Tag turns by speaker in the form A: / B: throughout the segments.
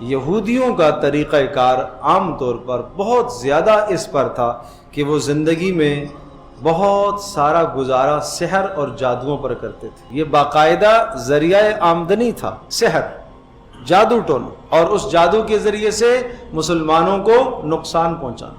A: یہودیوں کا طریقہ کار عام طور پر بہت زیادہ اس پر تھا کہ وہ زندگی میں بہت سارا گزارا سحر اور جادوؤں پر کرتے تھے۔ یہ باقاعدہ ذریعہ آمدنی تھا، سحر، جادو ٹونا، اور اس جادو کے ذریعے سے مسلمانوں کو نقصان پہنچانا،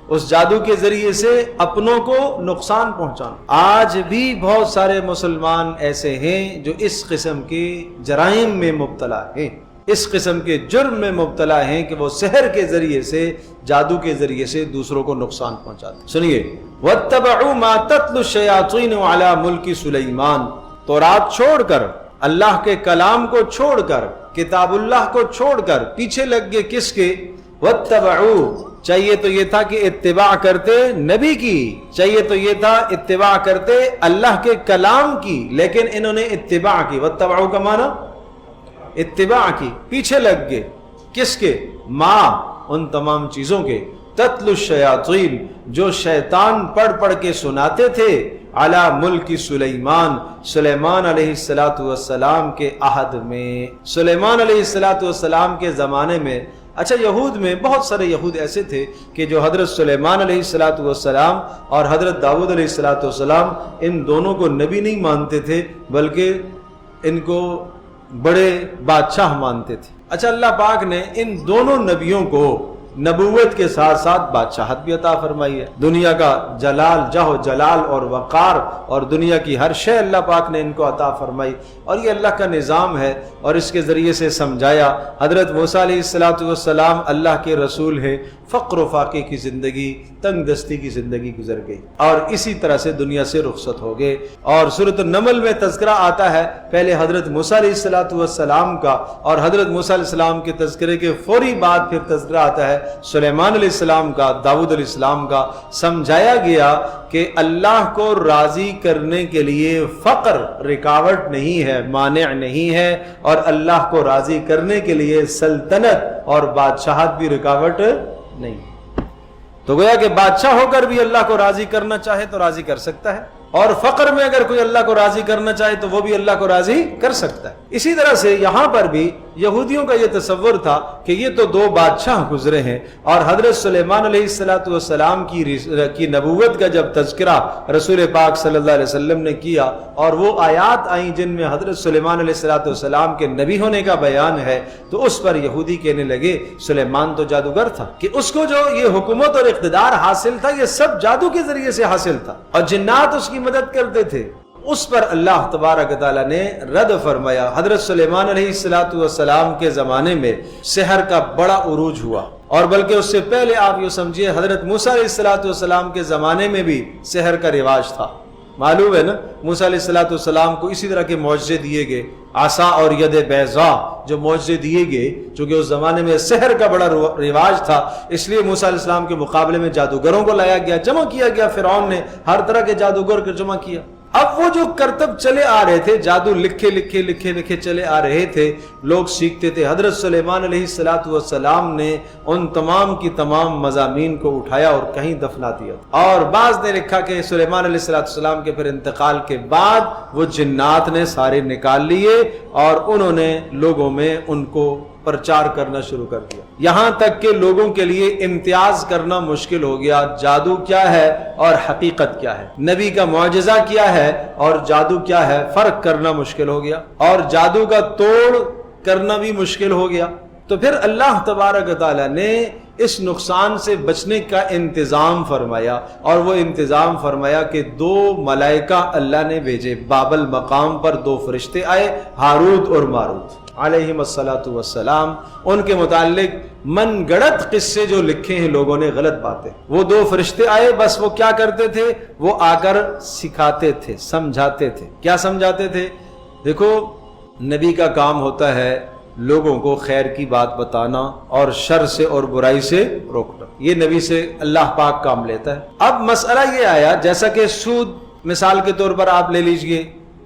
A: اس جادو کے ذریعے سے اپنوں کو نقصان پہنچانا۔ آج بھی بہت سارے مسلمان ایسے ہیں جو اس قسم کے جرائم میں مبتلا ہیں، اس قسم کے جرم میں مبتلا ہیں کہ وہ سحر کے ذریعے سے، جادو کے ذریعے سے دوسروں کو نقصان پہنچاتے ہیں۔ سنیے، وَاتَّبَعُوا مَا تَتْلُو الشَّيَاطِينُ عَلَى مُلْكِ سُلَيْمَانَ، تورات چھوڑ کر، اللہ کے کلام کو چھوڑ کر، کتاب اللہ کو چھوڑ کر پیچھے لگ گئے کس کے؟ وَاتَّبَعُوا، چاہیے تو یہ تھا کہ اتباع کرتے نبی کی، چاہیے تو یہ تھا اتباع کرتے اللہ کے کلام کی، لیکن انہوں نے اتباع کی۔ وَاتَّبَعُوا کا معنی اتباع کی، پیچھے لگ گئے کس کے؟ ماں، ان تمام چیزوں کے، تتلو الشیاطین، جو شیطان پڑھ پڑھ کے سناتے تھے، علی ملک سلیمان، سلیمان علیہ السلام کے عہد میں، سلیمان علیہ السلام کے زمانے میں۔ اچھا، یہود میں بہت سارے یہود ایسے تھے کہ جو حضرت سلیمان علیہ السلام اور حضرت داؤد علیہ السلام ان دونوں کو نبی نہیں مانتے تھے، بلکہ ان کو بڑے بادشاہ مانتے تھے۔ اچھا، اللہ پاک نے ان دونوں نبیوں کو نبوت کے ساتھ ساتھ بادشاہت بھی عطا فرمائی ہے۔ دنیا کا جلال، جاہ و اور وقار اور دنیا کی ہر شے اللہ پاک نے ان کو عطا فرمائی، اور یہ اللہ کا نظام ہے، اور اس کے ذریعے سے سمجھایا۔ حضرت موسیٰ علیہ السلام اللہ کے رسول ہیں، فقر و فاقے کی زندگی، تنگ دستی کی زندگی گزر گئی، اور اسی طرح سے دنیا سے رخصت ہو گئے۔ اور سورۃ النمل میں تذکرہ آتا ہے پہلے حضرت موسیٰ علیہ السلام کا، اور حضرت موسیٰ علیہ السلام کے تذکرے کے فوری بعد پھر تذکرہ آتا ہے سلیمان علیہ السلام کا، داؤد علیہ السلام کا۔ سمجھایا گیا کہ اللہ کو راضی کرنے کے لیے فقر رکاوٹ نہیں ہے، مانع نہیں ہے، اور اللہ کو راضی کرنے کے لیے سلطنت اور بادشاہت بھی رکاوٹ نہیں۔ تو گویا کہ بادشاہ ہو کر بھی اللہ کو راضی کرنا چاہے تو راضی کر سکتا ہے، اور فقر میں اگر کوئی اللہ کو راضی کرنا چاہے تو وہ بھی اللہ کو راضی کر سکتا ہے۔ اسی طرح سے یہاں پر بھی یہودیوں کا یہ تصور تھا کہ یہ تو دو بادشاہ گزرے ہیں، اور حضرت سلیمان علیہ السلام کی نبوت کا جب تذکرہ رسول پاک صلی اللہ علیہ وسلم نے کیا، اور وہ آیات آئیں جن میں حضرت سلیمان علیہ السلام کے نبی ہونے کا بیان ہے، تو اس پر یہودی کہنے لگے سلیمان تو جادوگر تھا، کہ اس کو جو یہ حکومت اور اقتدار حاصل تھا یہ سب جادو کے ذریعے سے حاصل تھا، اور جنات اس کی مدد کرتے تھے۔ اس پر اللہ تبارک تعالیٰ نے رد فرمایا۔ حضرت سلیمان علیہ السلام کے زمانے میں سحر کا بڑا عروج ہوا، اور بلکہ اس سے پہلے آپ یہ سمجھیے حضرت موسیٰ علیہ السلام کے زمانے میں بھی سحر کا رواج تھا۔ معلوم ہے نا، موسیٰ علیہ السلام کو اسی طرح کے معجزے دیے گئے، عصا اور ید بیضاء جو معجزے دیے گئے، چونکہ اس زمانے میں سحر کا بڑا رواج تھا، اس لیے موسیٰ علیہ السلام کے مقابلے میں جادوگروں کو لایا گیا، جمع کیا گیا، فرعون نے ہر طرح کے جادوگر کو جمع کیا۔ اب وہ جو کرتب چلے آ رہے تھے، جادو لکھے چلے آ رہے تھے، لوگ سیکھتے تھے۔ حضرت سلیمان علیہ السلام نے ان تمام کی تمام مضامین کو اٹھایا اور کہیں دفنا دیا، اور بعض نے لکھا کہ سلیمان علیہ السلام کے پھر انتقال کے بعد وہ جنات نے سارے نکال لیے، اور انہوں نے لوگوں میں ان کو پرچار کرنا شروع کر دیا، یہاں تک کہ لوگوں کے لیے امتیاز کرنا مشکل ہو گیا، جادو کیا ہے اور حقیقت کیا ہے، نبی کا معجزہ کیا ہے اور جادو کیا ہے، فرق کرنا مشکل ہو گیا، اور جادو کا توڑ کرنا بھی مشکل ہو گیا۔ تو پھر اللہ تبارک تعالیٰ نے اس نقصان سے بچنے کا انتظام فرمایا، اور وہ انتظام فرمایا کہ دو ملائکہ اللہ نے بھیجے، بابل مقام پر دو فرشتے آئے، ہاروت اور ماروت علیہم السلام۔ ان کے متعلق من گڑت قصے جو لکھے ہیں لوگوں نے، غلط باتیں۔ وہ دو فرشتے آئے، بس وہ کیا کرتے تھے؟ وہ آ کر سکھاتے تھے، سمجھاتے تھے۔ کیا سمجھاتے تھے؟ دیکھو، نبی کا کام ہوتا ہے لوگوں کو خیر کی بات بتانا اور شر سے اور برائی سے روکنا، یہ نبی سے اللہ پاک کام لیتا ہے۔ اب مسئلہ یہ آیا، جیسا کہ سود مثال کے طور پر آپ لے لیجئے،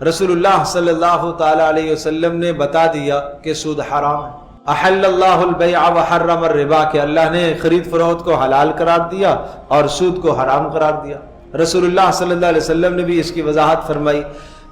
A: رسول اللہ صلی اللہ تعالی علیہ وسلم نے بتا دیا کہ سود حرام ہے۔ احل اللہ البیع وحرم الربا، کہ اللہ نے خرید فروخت کو حلال قرار دیا اور سود کو حرام قرار دیا۔ رسول اللہ صلی اللہ علیہ وسلم نے بھی اس کی وضاحت فرمائی۔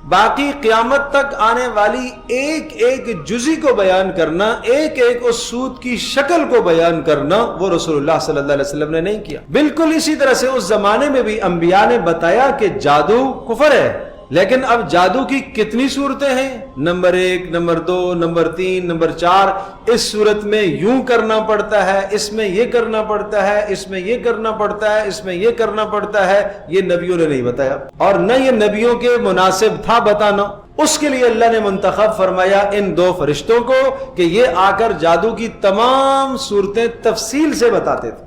A: باقی قیامت تک آنے والی ایک ایک جزی کو بیان کرنا، ایک ایک اس سود کی شکل کو بیان کرنا، وہ رسول اللہ صلی اللہ علیہ وسلم نے نہیں کیا۔ بالکل اسی طرح سے اس زمانے میں بھی انبیاء نے بتایا کہ جادو کفر ہے، لیکن اب جادو کی کتنی صورتیں ہیں؟ Number 1، number 2، number 3، number 4۔ اس صورت میں یوں کرنا پڑتا ہے، اس میں یہ کرنا پڑتا ہے، اس میں یہ کرنا پڑتا ہے، اس میں یہ کرنا پڑتا ہے۔ یہ نبیوں نے نہیں بتایا، اور نہ یہ نبیوں کے مناسب تھا بتانا۔ اس کے لیے اللہ نے منتخب فرمایا ان 2 فرشتوں کو کہ یہ آ کر جادو کی تمام صورتیں تفصیل سے بتاتے تھے۔